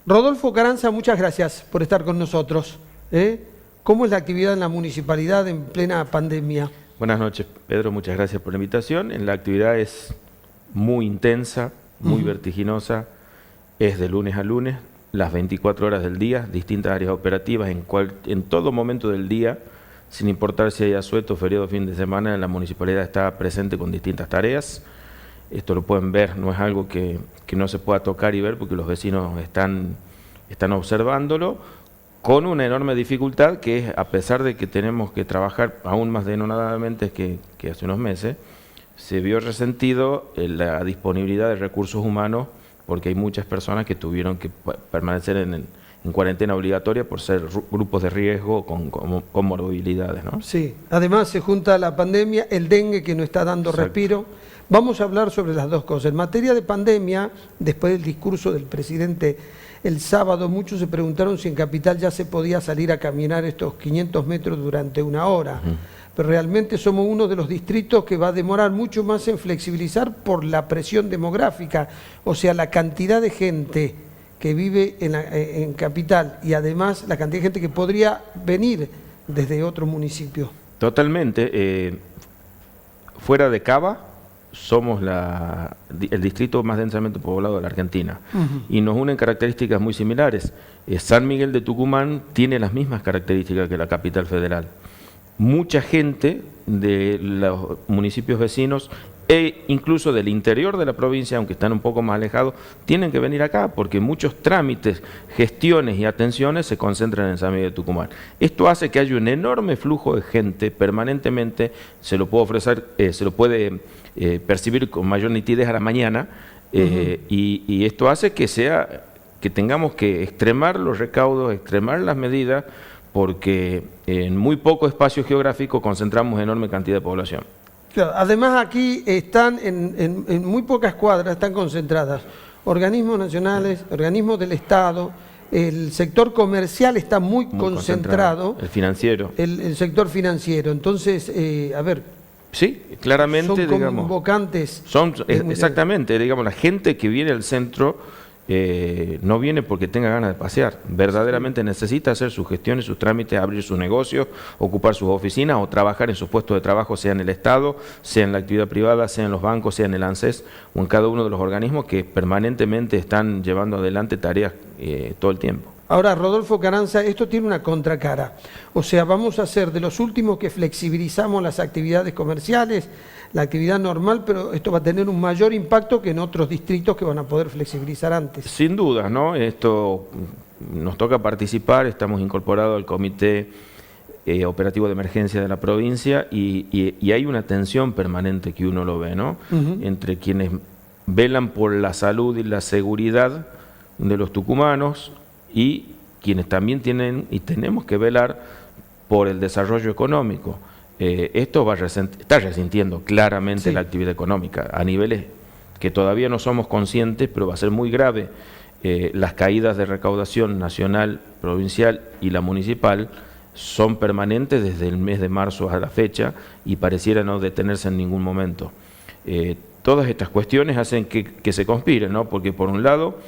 Rodolfo Carranza, muchas gracias por estar con nosotros. ¿Cómo es la actividad en la municipalidad en plena pandemia? Buenas noches, Pedro, muchas gracias por la invitación. La actividad es muy intensa, muy vertiginosa, es de lunes a lunes, las 24 horas del día, distintas áreas operativas en todo momento del día, sin importar si hay asueto, feriado, fin de semana, la municipalidad está presente con distintas tareas. Esto lo pueden ver, no es algo que no se pueda tocar y ver porque los vecinos están observándolo, con una enorme dificultad que es, a pesar de que tenemos que trabajar aún más denodadamente que hace unos meses, se vio resentido la disponibilidad de recursos humanos porque hay muchas personas que tuvieron que permanecer en cuarentena obligatoria por ser grupos de riesgo con comorbilidades, ¿no? Sí, además se junta la pandemia, el dengue que nos está dando respiro. Vamos a hablar sobre las dos cosas. En materia de pandemia, después del discurso del presidente el sábado, muchos se preguntaron si en Capital ya se podía salir a caminar estos 500 metros durante una hora. Pero realmente somos uno de los distritos que va a demorar mucho más en flexibilizar por la presión demográfica, o sea, la cantidad de gente que vive en Capital y además la cantidad de gente que podría venir desde otro municipio. Totalmente. Fuera de Cava, somos el distrito más densamente poblado de la Argentina y nos unen características muy similares. San Miguel de Tucumán tiene las mismas características que la capital federal. Mucha gente de los municipios vecinos e incluso del interior de la provincia, aunque están un poco más alejados, tienen que venir acá porque muchos trámites, gestiones y atenciones se concentran en San Miguel de Tucumán. Esto hace que haya un enorme flujo de gente permanentemente, se lo puede percibir con mayor nitidez a la mañana y esto hace que tengamos que extremar los recaudos, extremar las medidas, porque en muy poco espacio geográfico concentramos enorme cantidad de población. Claro, además aquí están en muy pocas cuadras, están concentradas organismos nacionales, organismos del Estado, el sector comercial está muy concentrado. El financiero. El sector financiero. Entonces, a ver. Sí, claramente, son digamos. Convocantes. Exactamente, digamos, la gente que viene al centro no viene porque tenga ganas de pasear, verdaderamente necesita hacer sus gestiones, sus trámites, abrir sus negocios, ocupar sus oficinas o trabajar en sus puestos de trabajo, sea en el Estado, sea en la actividad privada, sea en los bancos, sea en el ANSES o en cada uno de los organismos que permanentemente están llevando adelante tareas todo el tiempo. Ahora, Rodolfo Carranza, esto tiene una contracara, o sea, vamos a ser de los últimos que flexibilizamos las actividades comerciales, la actividad normal, pero esto va a tener un mayor impacto que en otros distritos que van a poder flexibilizar antes. Sin duda, ¿no? Esto nos toca participar, estamos incorporados al Comité Operativo de Emergencia de la provincia y hay una tensión permanente que uno lo ve, ¿no? Entre quienes velan por la salud y la seguridad de los tucumanos y quienes también tienen y tenemos que velar por el desarrollo económico. Esto está resintiendo claramente la actividad económica a niveles que todavía no somos conscientes, pero va a ser muy grave. Las caídas de recaudación nacional, provincial y la municipal son permanentes desde el mes de marzo a la fecha y pareciera no detenerse en ningún momento. Todas estas cuestiones hacen que se conspiren, ¿no? Porque por un lado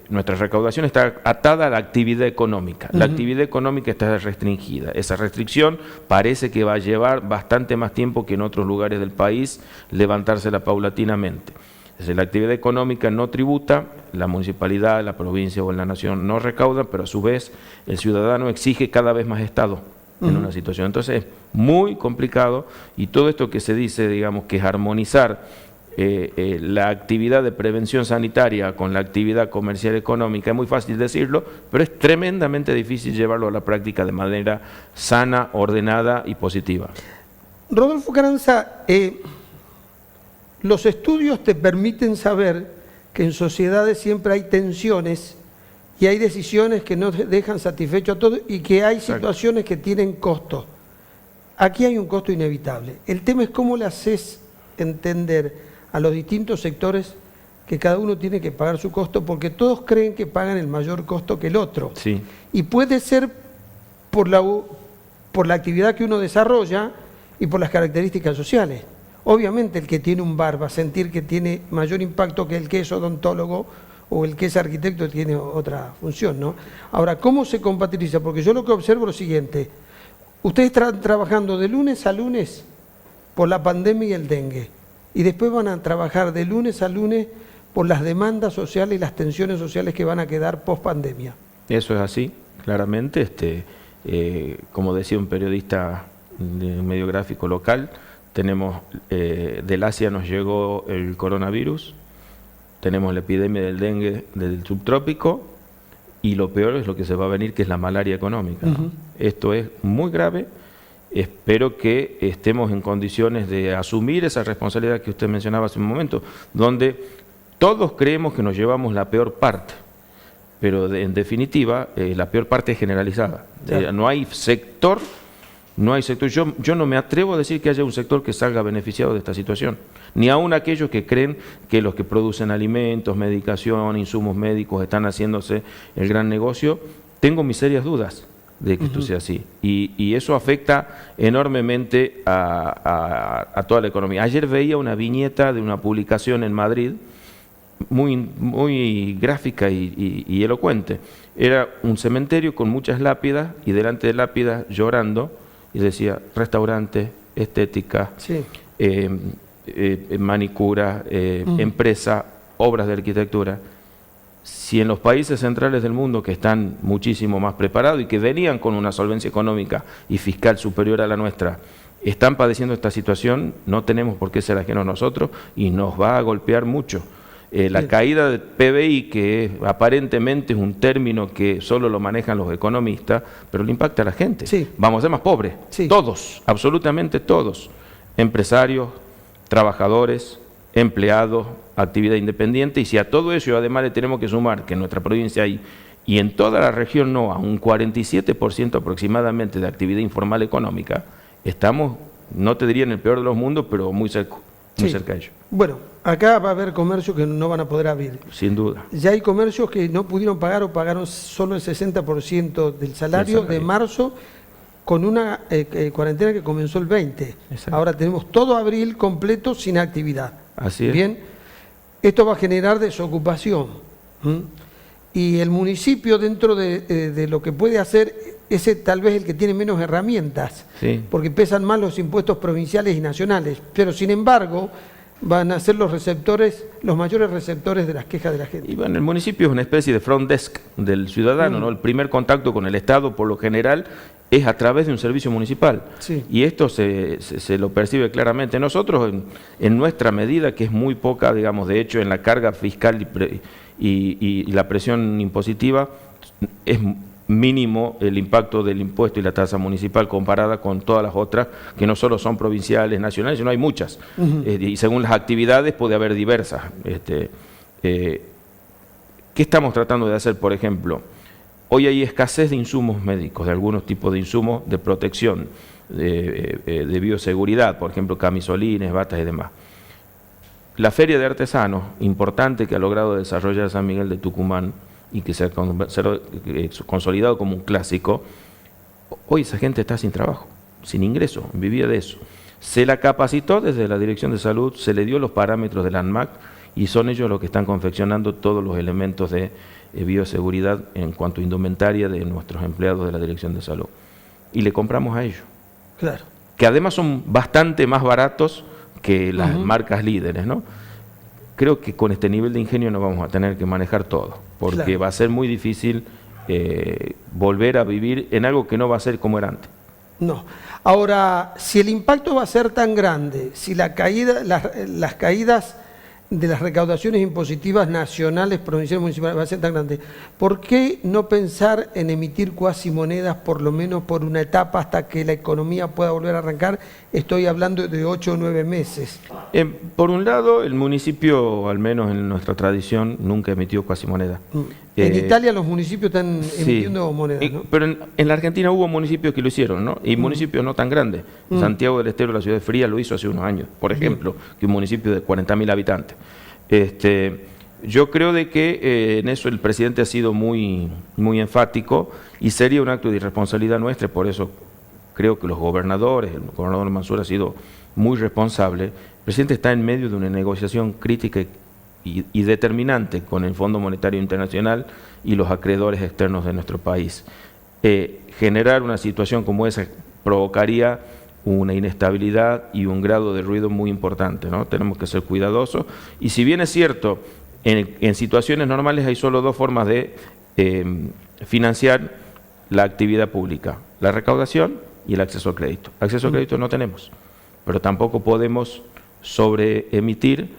nuestra recaudación está atada a la actividad económica. La actividad económica está restringida. Esa restricción parece que va a llevar bastante más tiempo que en otros lugares del país levantársela paulatinamente. Entonces, la actividad económica no tributa, la municipalidad, la provincia o la nación no recauda, pero a su vez el ciudadano exige cada vez más Estado en una situación. Entonces es muy complicado y todo esto que se dice, digamos, que es armonizar la actividad de prevención sanitaria con la actividad comercial económica, es muy fácil decirlo, pero es tremendamente difícil llevarlo a la práctica de manera sana, ordenada y positiva. Rodolfo Carranza, los estudios te permiten saber que en sociedades siempre hay tensiones y hay decisiones que no dejan satisfecho a todos y que hay situaciones que tienen costo. Aquí hay un costo inevitable. El tema es cómo le haces entender a los distintos sectores que cada uno tiene que pagar su costo, porque todos creen que pagan el mayor costo que el otro. Sí. Y puede ser por la actividad que uno desarrolla y por las características sociales. Obviamente el que tiene un bar va a sentir que tiene mayor impacto que el que es odontólogo o el que es arquitecto tiene otra función, ¿no? Ahora, ¿cómo se compatibiliza? Porque yo lo que observo es lo siguiente. Ustedes están trabajando de lunes a lunes por la pandemia y el dengue, y después van a trabajar de lunes a lunes por las demandas sociales y las tensiones sociales que van a quedar post pandemia. Eso es así, claramente. Como decía un periodista de un medio gráfico local, tenemos del Asia nos llegó el coronavirus, tenemos la epidemia del dengue del subtrópico, y lo peor es lo que se va a venir, que es la malaria económica, ¿no? Esto es muy grave. Espero que estemos en condiciones de asumir esa responsabilidad que usted mencionaba hace un momento, donde todos creemos que nos llevamos la peor parte, pero en definitiva la peor parte es generalizada. Claro. No hay sector. Yo no me atrevo a decir que haya un sector que salga beneficiado de esta situación, ni aun aquellos que creen que los que producen alimentos, medicación, insumos médicos están haciéndose el gran negocio. Tengo mis serias dudas de que esto sea así, y eso afecta enormemente a toda la economía. Ayer veía una viñeta de una publicación en Madrid muy gráfica y elocuente. Era un cementerio con muchas lápidas, y delante de lápidas llorando, y decía restaurante, estética, sí, manicura, empresa, obras de arquitectura. Si en los países centrales del mundo, que están muchísimo más preparados y que venían con una solvencia económica y fiscal superior a la nuestra, están padeciendo esta situación, no tenemos por qué ser ajenos nosotros, y nos va a golpear mucho. La caída del PBI, que aparentemente es un término que solo lo manejan los economistas, pero le impacta a la gente. Sí. Vamos a ser más pobres, todos, absolutamente todos, empresarios, trabajadores, empleados, actividad independiente, y si a todo eso además le tenemos que sumar que en nuestra provincia hay, y en toda la región no, a un 47% aproximadamente de actividad informal económica, estamos, no te diría en el peor de los mundos, pero muy cerca de ello. Bueno, acá va a haber comercios que no van a poder abrir. Sin duda. Ya hay comercios que no pudieron pagar o pagaron solo el 60% del salario de marzo, con una cuarentena que comenzó el 20. Exacto. Ahora tenemos todo abril completo sin actividad. Así es. Bien, esto va a generar desocupación. Y el municipio, dentro de lo que puede hacer, ese tal vez el que tiene menos herramientas, porque pesan más los impuestos provinciales y nacionales, pero sin embargo van a ser los mayores receptores de las quejas de la gente. Y bueno, el municipio es una especie de front desk del ciudadano, ¿no? El primer contacto con el Estado, por lo general, es a través de un servicio municipal. Y esto se lo percibe claramente. Nosotros, en nuestra medida, que es muy poca, digamos, de hecho, en la carga fiscal y la presión impositiva, es mínimo el impacto del impuesto y la tasa municipal comparada con todas las otras, que no solo son provinciales, nacionales, sino hay muchas. Y según las actividades puede haber diversas. ¿Qué estamos tratando de hacer, por ejemplo? Hoy hay escasez de insumos médicos, de algunos tipos de insumos de protección, de bioseguridad, por ejemplo, camisolines, batas y demás. La Feria de Artesanos, importante, que ha logrado desarrollar San Miguel de Tucumán y que se ha consolidado como un clásico, hoy esa gente está sin trabajo, sin ingreso, vivía de eso. Se la capacitó desde la Dirección de Salud, se le dio los parámetros del ANMAC, y son ellos los que están confeccionando todos los elementos de bioseguridad en cuanto a indumentaria de nuestros empleados de la Dirección de Salud. Y le compramos a ellos. Claro. Que además son bastante más baratos que las marcas líderes, ¿no? Creo que con este nivel de ingenio nos vamos a tener que manejar todo, porque va a ser muy difícil volver a vivir en algo que no va a ser como era antes. No. Ahora, si el impacto va a ser tan grande, si las caídas de las recaudaciones impositivas nacionales, provinciales, municipales va a ser tan grande, ¿por qué no pensar en emitir cuasimonedas por lo menos por una etapa hasta que la economía pueda volver a arrancar? Estoy hablando de 8 o 9 meses. Por un lado, el municipio, al menos en nuestra tradición, nunca emitió cuasimonedas. En Italia los municipios están emitiendo monedas, ¿no? Pero en la Argentina hubo municipios que lo hicieron, ¿no? Y municipios no tan grandes. Santiago del Estero, la ciudad de Fría, lo hizo hace unos años, por ejemplo, que un municipio de 40.000 habitantes. Yo creo de que en eso el presidente ha sido muy enfático, y sería un acto de irresponsabilidad nuestra. Por eso creo que el gobernador Mansur ha sido muy responsable. El presidente está en medio de una negociación crítica y determinante con el Fondo Monetario Internacional y los acreedores externos de nuestro país. Generar una situación como esa provocaría una inestabilidad y un grado de ruido muy importante, ¿no? Tenemos que ser cuidadosos, y si bien es cierto, en situaciones normales hay solo dos formas de financiar la actividad pública: la recaudación y el acceso al crédito. Acceso al crédito no tenemos, pero tampoco podemos sobreemitir,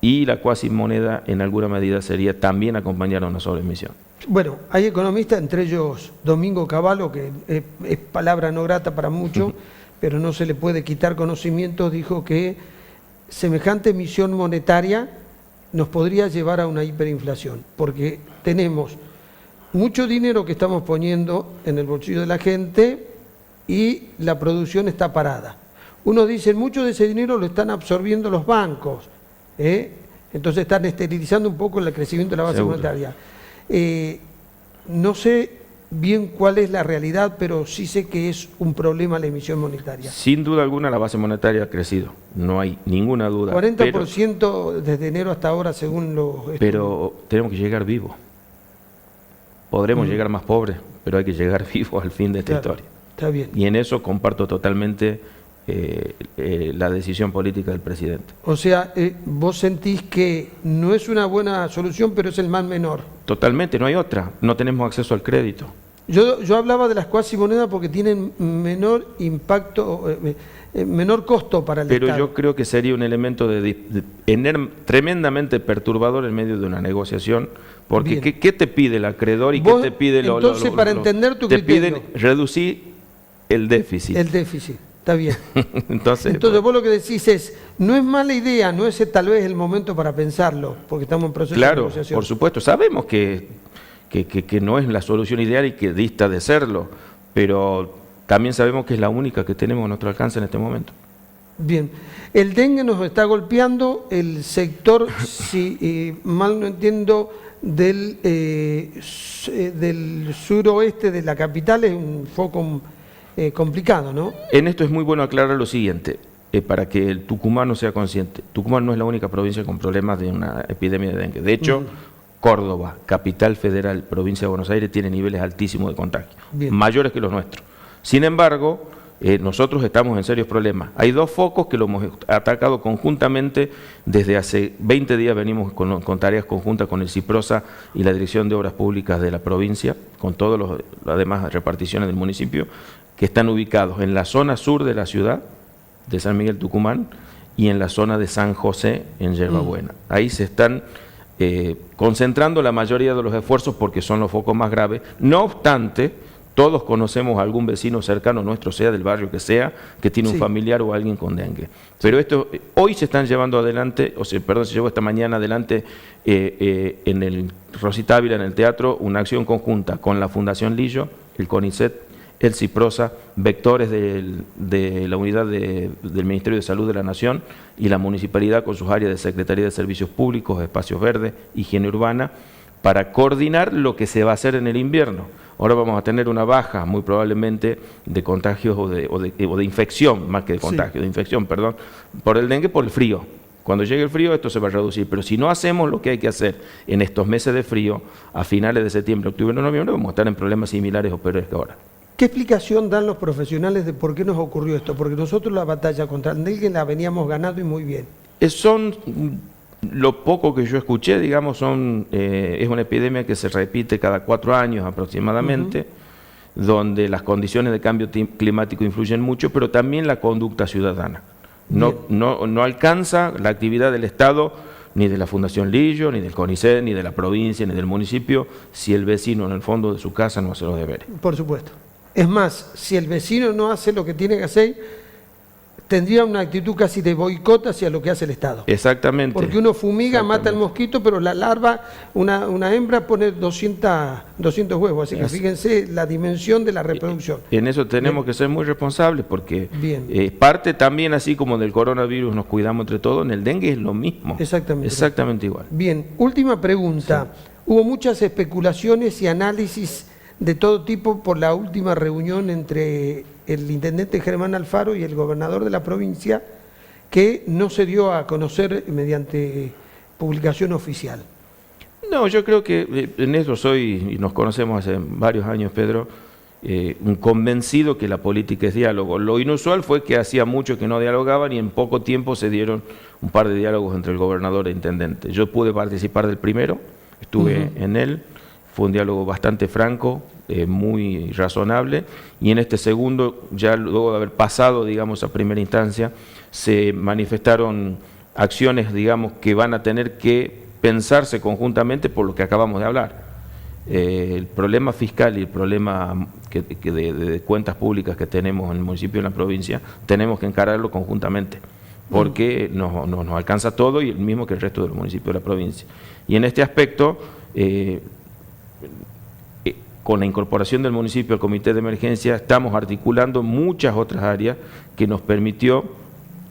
y la cuasimoneda en alguna medida sería también acompañar a una sobreemisión. Bueno, hay economistas, entre ellos Domingo Cavallo, que es palabra no grata para muchos, pero no se le puede quitar conocimientos, dijo que semejante emisión monetaria nos podría llevar a una hiperinflación, porque tenemos mucho dinero que estamos poniendo en el bolsillo de la gente y la producción está parada. Unos dicen, mucho de ese dinero lo están absorbiendo los bancos, entonces están esterilizando un poco el crecimiento de la base monetaria. No sé bien cuál es la realidad, pero sí sé que es un problema la emisión monetaria. Sin duda alguna la base monetaria ha crecido, no hay ninguna duda. 40% desde enero hasta ahora, según los estudios. Pero tenemos que llegar vivos. Podremos llegar más pobres, pero hay que llegar vivos al fin de esta historia. Está bien. Y en eso comparto totalmente la decisión política del presidente. O sea, vos sentís que no es una buena solución, pero es el mal menor. Totalmente, no hay otra. No tenemos acceso al crédito. Yo hablaba de las cuasimonedas porque tienen menor impacto, menor costo para el Estado. Pero yo creo que sería un elemento tremendamente perturbador en medio de una negociación, porque ¿qué te pide el acreedor y qué te pide entonces, para entender tu criterio, te piden reducir el déficit. El déficit, está bien. Entonces vos lo que decís es, no es mala idea, no es tal vez el momento para pensarlo, porque estamos en proceso de negociación. Claro, por supuesto, sabemos que no es la solución ideal y que dista de serlo, pero también sabemos que es la única que tenemos a nuestro alcance en este momento. Bien, el dengue nos está golpeando, el sector, si mal no entiendo, del suroeste de la capital es un foco complicado, ¿no? En esto es muy bueno aclarar lo siguiente, para que el tucumano sea consciente. Tucumán no es la única provincia con problemas de una epidemia de dengue. De hecho, Córdoba, capital federal, provincia de Buenos Aires, tiene niveles altísimos de contagio, mayores que los nuestros. Sin embargo, nosotros estamos en serios problemas. Hay dos focos que lo hemos atacado conjuntamente. Desde hace 20 días venimos con tareas conjuntas con el CIPROSA y la Dirección de Obras Públicas de la provincia, con todas las demás reparticiones del municipio, que están ubicados en la zona sur de la ciudad, de San Miguel Tucumán, y en la zona de San José, en Yerbabuena. Ahí se están concentrando la mayoría de los esfuerzos porque son los focos más graves. No obstante, todos conocemos a algún vecino cercano nuestro, sea del barrio que sea, que tiene un familiar o alguien con dengue. Pero esto, hoy se están llevando adelante, se llevó esta mañana adelante en el Rosita Ávila, en el teatro, una acción conjunta con la Fundación Lillo, el CONICET, el CIPROSA, vectores de la unidad del Ministerio de Salud de la Nación y la Municipalidad con sus áreas de Secretaría de Servicios Públicos, Espacios Verdes, Higiene Urbana, para coordinar lo que se va a hacer en el invierno. Ahora vamos a tener una baja, muy probablemente, de contagios o de infección, más que de contagio, de infección, perdón, por el dengue, por el frío. Cuando llegue el frío esto se va a reducir, pero si no hacemos lo que hay que hacer en estos meses de frío, a finales de septiembre, octubre, noviembre, vamos a estar en problemas similares o peores que ahora. ¿Qué explicación dan los profesionales de por qué nos ocurrió esto? Porque nosotros la batalla contra el dengue la veníamos ganando y muy bien. Son, lo poco que yo escuché, digamos, es una epidemia que se repite cada 4 años aproximadamente, donde las condiciones de cambio climático influyen mucho, pero también la conducta ciudadana. No alcanza la actividad del Estado, ni de la Fundación Lillo, ni del CONICET, ni de la provincia, ni del municipio, si el vecino en el fondo de su casa no hace los deberes. Por supuesto. Es más, si el vecino no hace lo que tiene que hacer, tendría una actitud casi de boicot hacia lo que hace el Estado. Exactamente. Porque uno fumiga, mata al mosquito, pero la larva, una hembra pone 200 huevos, así que fíjense la dimensión de la reproducción. En eso tenemos que ser muy responsables, porque parte también, así como del coronavirus nos cuidamos entre todos, en el dengue es lo mismo. Exactamente. Exactamente igual. Bien, última pregunta. Hubo muchas especulaciones y análisis de todo tipo por la última reunión entre el intendente Germán Alfaro y el gobernador de la provincia, que no se dio a conocer mediante publicación oficial. No, yo creo que en eso soy, y nos conocemos hace varios años, Pedro, un convencido que la política es diálogo. Lo inusual fue que hacía mucho que no dialogaban y en poco tiempo se dieron un par de diálogos entre el gobernador e intendente. Yo pude participar del primero, estuve en él, fue un diálogo bastante franco, muy razonable, y en este segundo, ya luego de haber pasado, digamos, a primera instancia, se manifestaron acciones, digamos, que van a tener que pensarse conjuntamente por lo que acabamos de hablar. El problema fiscal y el problema de cuentas públicas que tenemos en el municipio y en la provincia, tenemos que encararlo conjuntamente, porque nos alcanza todo y el mismo que el resto de los municipios de la provincia. Y en este aspecto, con la incorporación del municipio al comité de emergencia, estamos articulando muchas otras áreas que nos permitió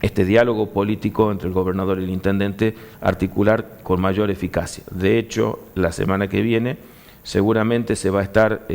este diálogo político entre el gobernador y el intendente articular con mayor eficacia. De hecho, la semana que viene seguramente se va a estar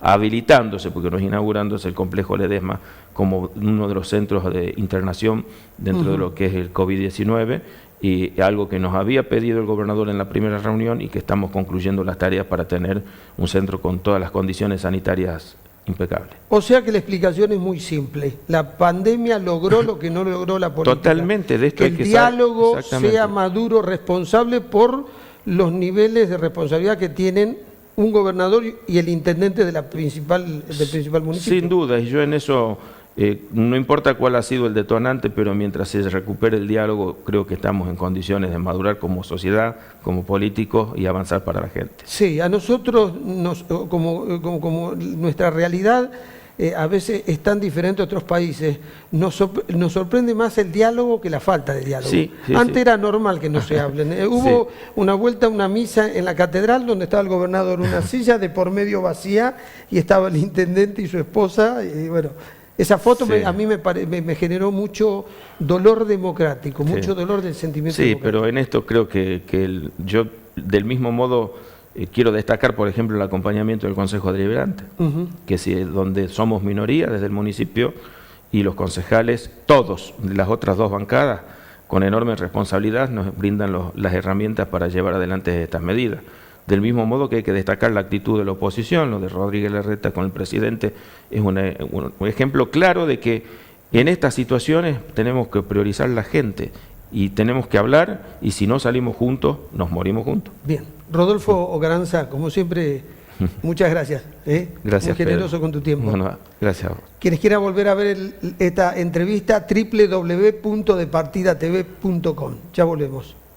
habilitándose, porque no es inaugurándose, el complejo Ledesma como uno de los centros de internación dentro de lo que es el COVID-19, y algo que nos había pedido el gobernador en la primera reunión y que estamos concluyendo las tareas para tener un centro con todas las condiciones sanitarias impecables. O sea que la explicación es muy simple. La pandemia logró lo que no logró la política. Totalmente, de esto que el diálogo sea maduro, responsable por los niveles de responsabilidad que tienen un gobernador y el intendente del principal municipio. Sin duda, y yo en eso, no importa cuál ha sido el detonante, pero mientras se recupere el diálogo, creo que estamos en condiciones de madurar como sociedad, como políticos y avanzar para la gente. Sí, a nosotros, como nuestra realidad a veces es tan diferente a otros países, nos sorprende más el diálogo que la falta de diálogo. Antes era normal que no se hablen. Hubo una vuelta a una misa en la catedral donde estaba el gobernador en una silla de por medio vacía y estaba el intendente y su esposa, y bueno, esa foto a mí me generó mucho dolor democrático, mucho dolor del sentimiento democrático. Pero en esto creo que yo del mismo modo quiero destacar, por ejemplo, el acompañamiento del Consejo Deliberante, que donde somos minoría desde el municipio y los concejales, todos de las otras dos bancadas, con enorme responsabilidad, nos brindan las herramientas para llevar adelante estas medidas. Del mismo modo que hay que destacar la actitud de la oposición, lo de Rodríguez Larreta con el presidente, es un ejemplo claro de que en estas situaciones tenemos que priorizar la gente y tenemos que hablar, y si no salimos juntos, nos morimos juntos. Bien. Rodolfo Ocaranza, como siempre, muchas gracias. Gracias, muy generoso Pedro. Con tu tiempo. Bueno, gracias. Quienes quieran volver a ver esta entrevista, www.departidatv.com. Ya volvemos.